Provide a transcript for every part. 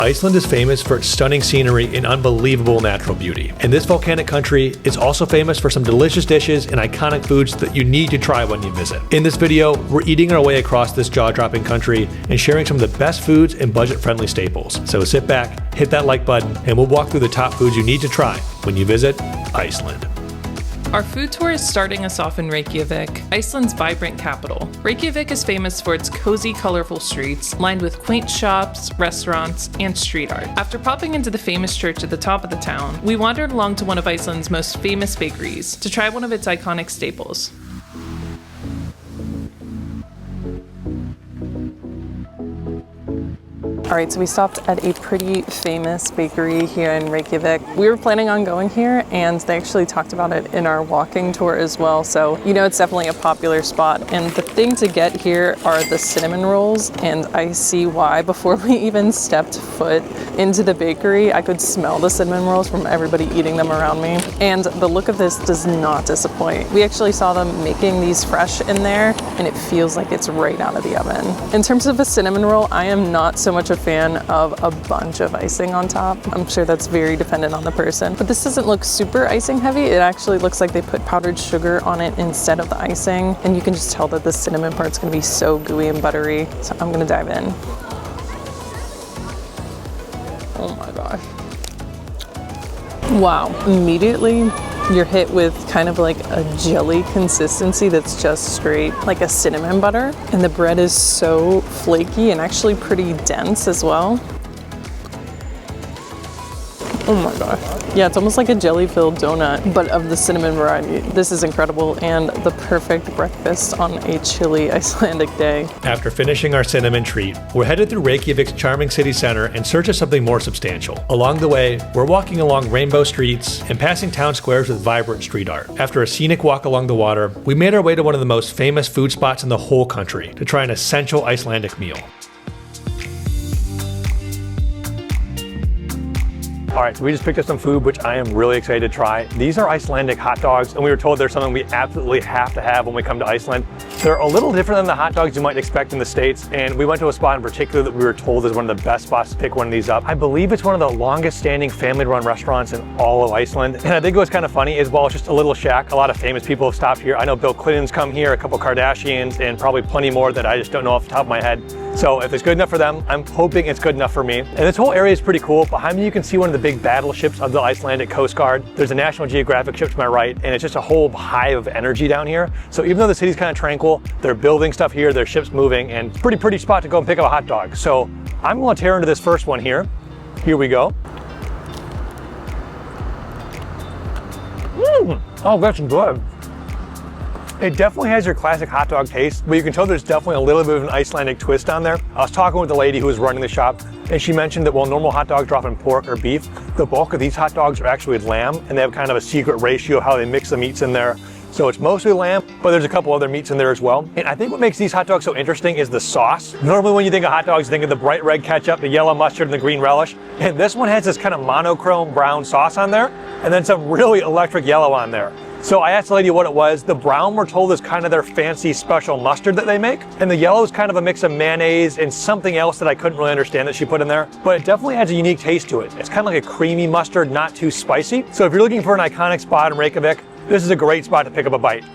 Iceland is famous for its stunning scenery and unbelievable natural beauty. And this volcanic country is also famous for some delicious dishes and iconic foods that you need to try when you visit. In this video, we're eating our way across this jaw-dropping country and sharing some of the best foods and budget-friendly staples. So sit back, hit that like button, and we'll walk through the top foods you need to try when you visit Iceland. Our food tour is starting us off in Reykjavik, Iceland's vibrant capital. Reykjavik is famous for its cozy, colorful streets, lined with quaint shops, restaurants, and street art. After popping into the famous church at the top of the town, we wandered along to one of Iceland's most famous bakeries to try one of its iconic staples. All right, so we stopped at a pretty famous bakery here in Reykjavik. We were planning on going here, and they actually talked about it in our walking tour as well. So, you know, it's definitely a popular spot. And the thing to get here are the cinnamon rolls, and I see why. Before we even stepped foot into the bakery, I could smell the cinnamon rolls from everybody eating them around me. And the look of this does not disappoint. We actually saw them making these fresh in there, and it feels like it's right out of the oven. In terms of a cinnamon roll, I am not so much a fan of a bunch of icing on top. I'm sure that's very dependent on the person, but this doesn't look super icing heavy. It actually looks like they put powdered sugar on it instead of the icing, and you can just tell that the cinnamon part's gonna be so gooey and buttery. So I'm gonna dive in. Oh my gosh. Wow, immediately you're hit with kind of like a jelly consistency that's just straight like a cinnamon butter, and the bread is so flaky and actually pretty dense as well. Oh my gosh. Yeah, it's almost like a jelly-filled donut, but of the cinnamon variety. This is incredible and the perfect breakfast on a chilly Icelandic day. After finishing our cinnamon treat, we're headed through Reykjavik's charming city center in search of something more substantial. Along the way, we're walking along rainbow streets and passing town squares with vibrant street art. After a scenic walk along the water, we made our way to one of the most famous food spots in the whole country to try an essential Icelandic meal. All right, so we just picked up some food, which I am really excited to try. These are Icelandic hot dogs, and we were told they're something we absolutely have to have when we come to Iceland. They're a little different than the hot dogs you might expect in the States, and we went to a spot in particular that we were told is one of the best spots to pick one of these up. I believe it's one of the longest standing family-run restaurants in all of Iceland. And I think what's kind of funny is, while it's just a little shack, a lot of famous people have stopped here. I know Bill Clinton's come here, a couple Kardashians, and probably plenty more that I just don't know off the top of my head. So if it's good enough for them, I'm hoping it's good enough for me. And this whole area is pretty cool. Behind me, you can see one of the big battleships of the Icelandic Coast Guard. There's a National Geographic ship to my right, and it's just a whole hive of energy down here. So even though the city's kind of tranquil, they're building stuff here, their ship's moving, and it's a pretty spot to go and pick up a hot dog. So I'm gonna tear into this first one here. Here we go. Oh, that's good. It definitely has your classic hot dog taste, but you can tell there's definitely a little bit of an Icelandic twist on there. I was talking with the lady who was running the shop, and she mentioned that while normal hot dogs are often pork or beef, the bulk of these hot dogs are actually lamb, and they have kind of a secret ratio of how they mix the meats in there. So it's mostly lamb, but there's a couple other meats in there as well. And I think what makes these hot dogs so interesting is the sauce. Normally when you think of hot dogs, you think of the bright red ketchup, the yellow mustard, and the green relish. And this one has this kind of monochrome brown sauce on there, and then some really electric yellow on there. So I asked the lady what it was. The brown, we're told, is kind of their fancy special mustard that they make. And the yellow is kind of a mix of mayonnaise and something else that I couldn't really understand that she put in there. But it definitely has a unique taste to it. It's kind of like a creamy mustard, not too spicy. So if you're looking for an iconic spot in Reykjavik, this is a great spot to pick up a bite.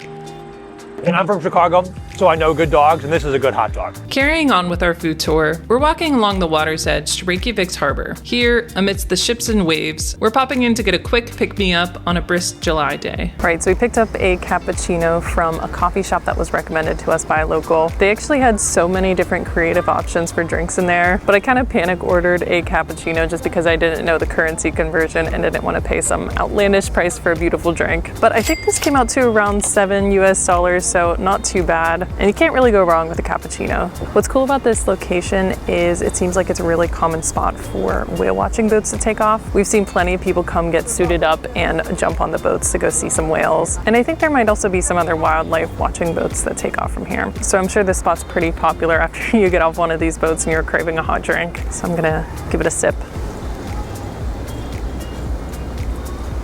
And I'm from Chicago, so I know good dogs, and this is a good hot dog. Carrying on with our food tour, we're walking along the water's edge to Reykjavik's harbor. Here, amidst the ships and waves, we're popping in to get a quick pick-me-up on a brisk July day. All right, so we picked up a cappuccino from a coffee shop that was recommended to us by a local. They actually had so many different creative options for drinks in there, but I kind of panic ordered a cappuccino just because I didn't know the currency conversion and didn't want to pay some outlandish price for a beautiful drink. But I think this came out to around $7 US, so not too bad. And you can't really go wrong with a cappuccino. What's cool about this location is it seems like it's a really common spot for whale watching boats to take off. We've seen plenty of people come get suited up and jump on the boats to go see some whales. And I think there might also be some other wildlife watching boats that take off from here. So I'm sure this spot's pretty popular after you get off one of these boats and you're craving a hot drink. So I'm gonna give it a sip.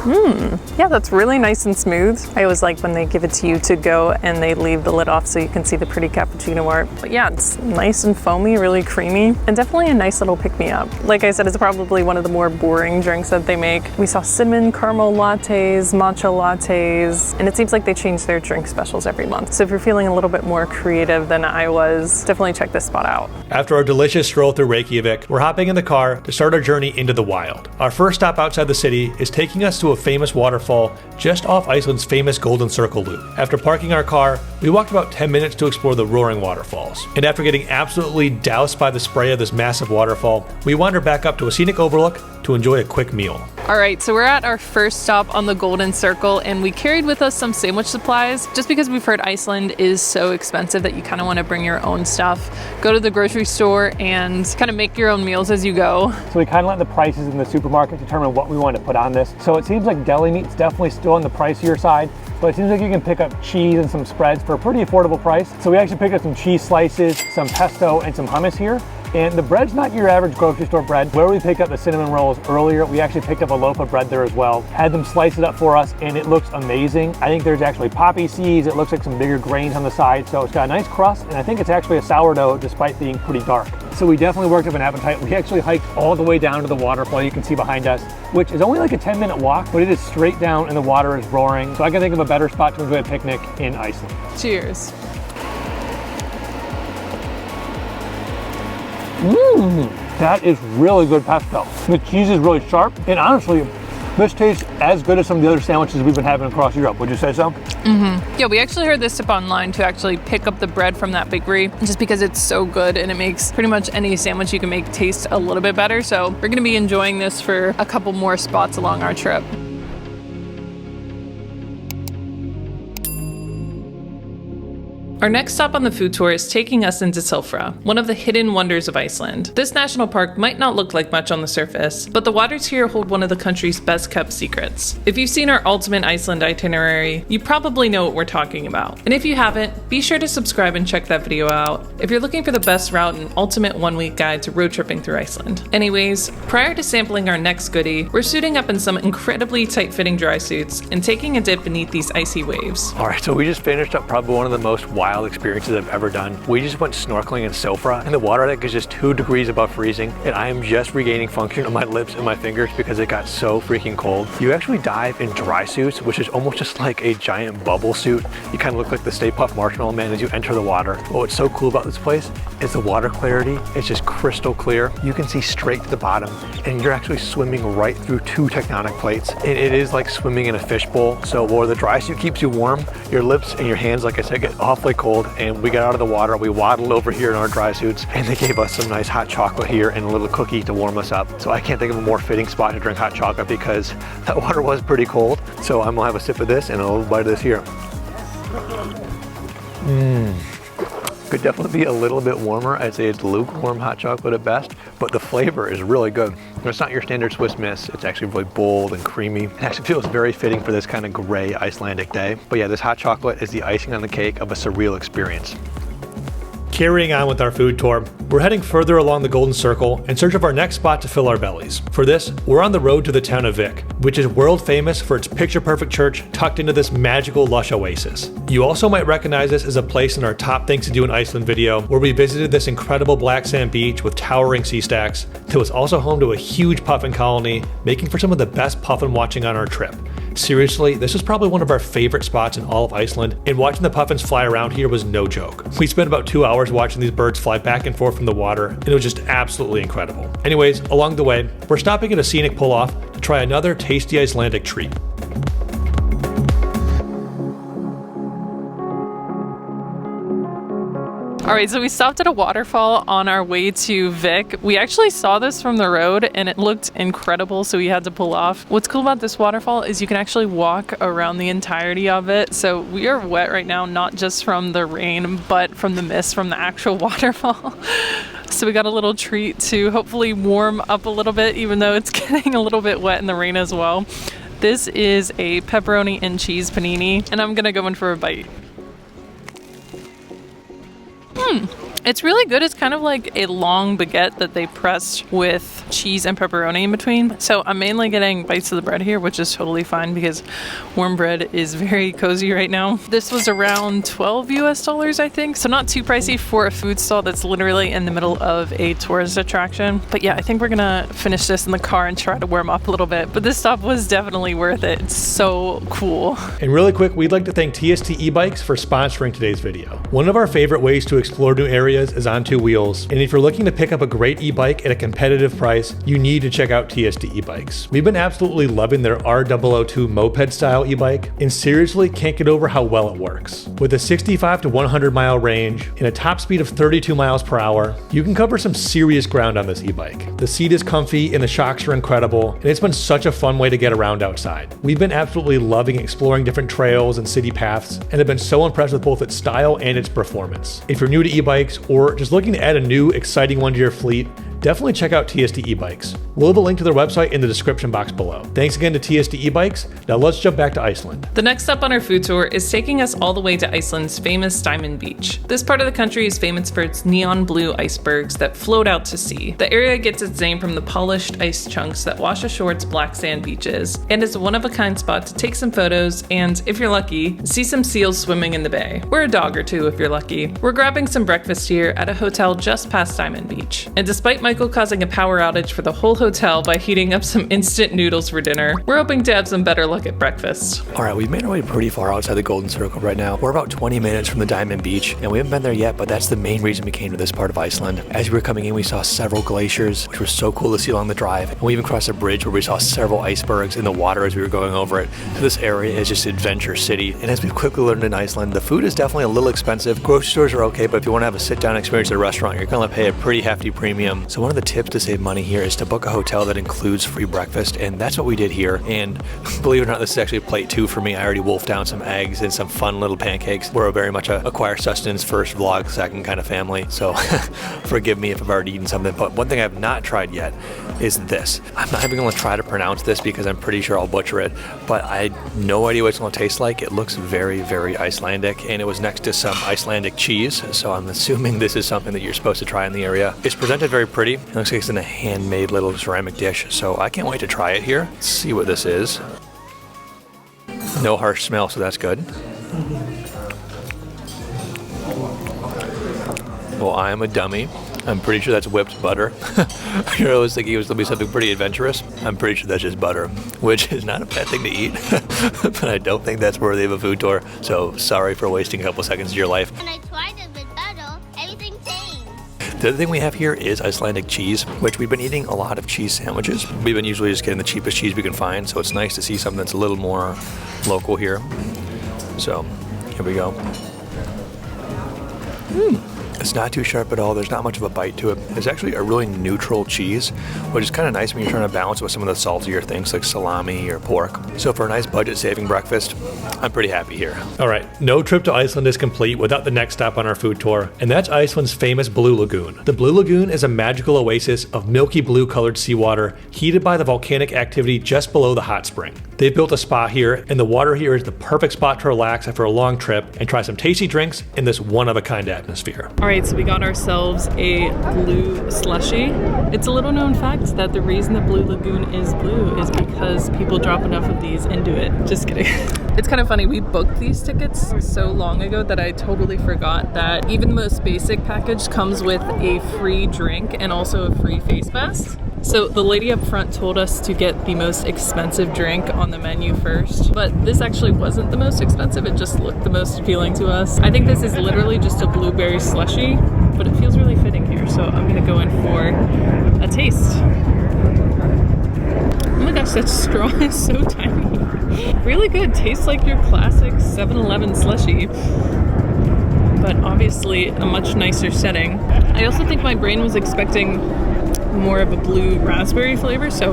Yeah, that's really nice and smooth. I always like when they give it to you to go and they leave the lid off so you can see the pretty cappuccino art. But yeah, it's nice and foamy, really creamy, and definitely a nice little pick-me-up. Like I said, it's probably one of the more boring drinks that they make. We saw cinnamon caramel lattes, matcha lattes, and it seems like they change their drink specials every month. So if you're feeling a little bit more creative than I was, definitely check this spot out. After our delicious stroll through Reykjavik, we're hopping in the car to start our journey into the wild. Our first stop outside the city is taking us to a famous waterfall just off Iceland's famous Golden Circle loop. After parking our car, we walked about 10 minutes to explore the roaring waterfalls. And after getting absolutely doused by the spray of this massive waterfall, we wandered back up to a scenic overlook to enjoy a quick meal. All right, so we're at our first stop on the Golden Circle, and we carried with us some sandwich supplies just because we've heard Iceland is so expensive that you kind of want to bring your own stuff. Go to the grocery store and kind of make your own meals as you go. So we kind of let the prices in the supermarket determine what we want to put on this. So it seems like deli meat's definitely still on the pricier side, but it seems like you can pick up cheese and some spreads for a pretty affordable price. So we actually picked up some cheese slices, some pesto, and some hummus here. And the bread's not your average grocery store bread. Where we picked up the cinnamon rolls earlier, we actually picked up a loaf of bread there as well. Had them slice it up for us, and it looks amazing. I think there's actually poppy seeds. It looks like some bigger grains on the side. So it's got a nice crust, and I think it's actually a sourdough despite being pretty dark. So we definitely worked up an appetite. We actually hiked all the way down to the waterfall you can see behind us, which is only like a 10-minute walk, but it is straight down and the water is roaring. So I can think of a better spot to enjoy a picnic in Iceland. Cheers. That is really good pesto. The cheese is really sharp, and honestly, this tastes as good as some of the other sandwiches we've been having across Europe. Would you say so? Yeah, we actually heard this tip online to actually pick up the bread from that bakery just because it's so good and it makes pretty much any sandwich you can make taste a little bit better. So we're gonna be enjoying this for a couple more spots along our trip. Our next stop on the food tour is taking us into Silfra, one of the hidden wonders of Iceland. This national park might not look like much on the surface, but the waters here hold one of the country's best kept secrets. If you've seen our ultimate Iceland itinerary, you probably know what we're talking about. And if you haven't, be sure to subscribe and check that video out if you're looking for the best route and ultimate one-week guide to road tripping through Iceland. Anyways, prior to sampling our next goodie, we're suiting up in some incredibly tight-fitting dry suits and taking a dip beneath these icy waves. All right, so we just finished up probably one of the most wild experiences I've ever done. We just went snorkeling in Silfra, and the water I think is just 2 degrees above freezing, and I am just regaining function on my lips and my fingers because it got so freaking cold. You actually dive in dry suits, which is almost just like a giant bubble suit. You kind of look like the Stay Puft Marshmallow Man as you enter the water. But what's so cool about this place is the water clarity. It's just crystal clear. You can see straight to the bottom, and you're actually swimming right through 2 tectonic plates. And it is like swimming in a fishbowl. So while the dry suit keeps you warm, your lips and your hands, like I said, get awfully cold. And we got out of the water, we waddled over here in our dry suits, and they gave us some nice hot chocolate here and a little cookie to warm us up. So I can't think of a more fitting spot to drink hot chocolate because that water was pretty cold. So I'm gonna have a sip of this and a little bite of this here. Could definitely be a little bit warmer. I'd say it's lukewarm hot chocolate at best, but the flavor is really good. It's not your standard Swiss Miss. It's actually really bold and creamy. It actually feels very fitting for this kind of gray Icelandic day. But yeah, this hot chocolate is the icing on the cake of a surreal experience. Carrying on with our food tour, we're heading further along the Golden Circle in search of our next spot to fill our bellies. For this, we're on the road to the town of Vik, which is world famous for its picture-perfect church tucked into this magical lush oasis. You also might recognize this as a place in our top things to do in Iceland video, where we visited this incredible black sand beach with towering sea stacks that was also home to a huge puffin colony, making for some of the best puffin watching on our trip. Seriously, this was probably one of our favorite spots in all of Iceland, and watching the puffins fly around here was no joke. We spent about 2 hours watching these birds fly back and forth from the water, and it was just absolutely incredible. Anyways, along the way, we're stopping at a scenic pull-off to try another tasty Icelandic treat. All right, so we stopped at a waterfall on our way to Vik. We actually saw this from the road and it looked incredible, so we had to pull off. What's cool about this waterfall is you can actually walk around the entirety of it. So we are wet right now, not just from the rain, but from the mist from the actual waterfall. So we got a little treat to hopefully warm up a little bit, even though it's getting a little bit wet in the rain as well. This is a pepperoni and cheese panini, and I'm gonna go in for a bite. It's really good. It's kind of like a long baguette that they pressed with cheese and pepperoni in between. So I'm mainly getting bites of the bread here, which is totally fine because warm bread is very cozy right now. This was around $12 US, I think. So not too pricey for a food stall that's literally in the middle of a tourist attraction. But yeah, I think we're gonna finish this in the car and try to warm up a little bit. But this stop was definitely worth it. It's so cool. And really quick, we'd like to thank TST e-bikes for sponsoring today's video. One of our favorite ways to explore new areas is on two wheels, and if you're looking to pick up a great e-bike at a competitive price, you need to check out TST e-bikes. We've been absolutely loving their R002 moped style e-bike, and seriously can't get over how well it works. With a 65 to 100 mile range and a top speed of 32 miles per hour, you can cover some serious ground on this e-bike. The seat is comfy and the shocks are incredible, and it's been such a fun way to get around outside. We've been absolutely loving exploring different trails and city paths, and have been so impressed with both its style and its performance. If you're new to e-bikes or just looking to add a new exciting one to your fleet, definitely check out TST e-bikes. We'll have a link to their website in the description box below. Thanks again to TST e-bikes. Now let's jump back to Iceland. The next stop on our food tour is taking us all the way to Iceland's famous Diamond Beach. This part of the country is famous for its neon blue icebergs that float out to sea. The area gets its name from the polished ice chunks that wash ashore its black sand beaches, and is a one-of-a-kind spot to take some photos and, if you're lucky, see some seals swimming in the bay. Or a dog or two if you're lucky. We're grabbing some breakfast here at a hotel just past Diamond Beach. And despite Michael causing a power outage for the whole hotel by heating up some instant noodles for dinner, we're hoping to have some better luck at breakfast. All right, we've made our way pretty far outside the Golden Circle right now. We're about 20 minutes from the Diamond Beach, and we haven't been there yet, but that's the main reason we came to this part of Iceland. As we were coming in, we saw several glaciers, which was so cool to see along the drive. And we even crossed a bridge where we saw several icebergs in the water as we were going over it. So this area is just Adventure City. And as we've quickly learned in Iceland, the food is definitely a little expensive. Grocery stores are okay, but if you want to have a sit-down experience at a restaurant, you're going to pay a pretty hefty premium. So one of the tips to save money here is to book a hotel that includes free breakfast, and that's what we did here. And believe it or not, this is actually plate 2 for me. I already wolfed down some eggs and some fun little pancakes. We're very much a acquire sustenance first, vlog second kind of family, so forgive me if I've already eaten something. But one thing I've not tried yet is this. I'm not even going to try to pronounce this because I'm pretty sure I'll butcher it, but I have no idea what it's going to taste like. It looks very, very Icelandic, and it was next to some Icelandic cheese, so I'm assuming this is something that you're supposed to try in the area. It's presented very pretty. It looks like it's in a handmade little ceramic dish, so I can't wait to try it here. Let's see what this is. No harsh smell, so that's good. Well, I am a dummy. I'm pretty sure that's whipped butter. I was thinking it was going to be something pretty adventurous. I'm pretty sure that's just butter, which is not a bad thing to eat, but I don't think that's worthy of a food tour, so sorry for wasting a couple seconds of your life. When I tried it with butter, everything changed. The other thing we have here is Icelandic cheese, which we've been eating a lot of cheese sandwiches. We've been usually just getting the cheapest cheese we can find, so it's nice to see something that's a little more local here. So, here we go. It's not too sharp at all. There's not much of a bite to it. It's actually a really neutral cheese, which is kind of nice when you're trying to balance with some of the saltier things like salami or pork. So for a nice budget-saving breakfast, I'm pretty happy here. All right, no trip to Iceland is complete without the next stop on our food tour, and that's Iceland's famous Blue Lagoon. The Blue Lagoon is a magical oasis of milky blue colored seawater heated by the volcanic activity just below the hot spring. They've built a spa here, and the water here is the perfect spot to relax after a long trip and try some tasty drinks in this one-of-a-kind atmosphere. All right, so we got ourselves a blue slushy. It's a little known fact that the reason the Blue Lagoon is blue is because people drop enough of these into it. Just kidding. It's kind of funny, we booked these tickets so long ago that I totally forgot that even the most basic package comes with a free drink and also a free face mask. So the lady up front told us to get the most expensive drink on the menu first, but this actually wasn't the most expensive, it just looked the most appealing to us. I think this is literally just a blueberry slushy, but it feels really fitting here, so I'm gonna go in for a taste. Oh my gosh, that straw is so tiny. Really good, tastes like your classic 7-Eleven slushy, but obviously a much nicer setting. I also think my brain was expecting more of a blue raspberry flavor, so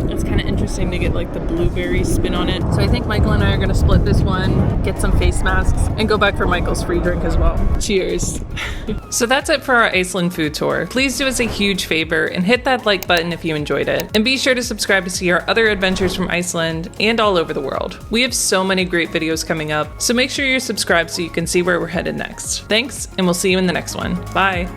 it's kind kind of interesting to get like the blueberry spin on it. So I think Michael and I are gonna split this one, get some face masks, and go back for Michael's free drink as well. Cheers. So that's it for our Iceland food tour. Please do us a huge favor and hit that like button if you enjoyed it. And be sure to subscribe to see our other adventures from Iceland and all over the world. We have so many great videos coming up, so make sure you're subscribed so you can see where we're headed next. Thanks, and we'll see you in the next one. Bye.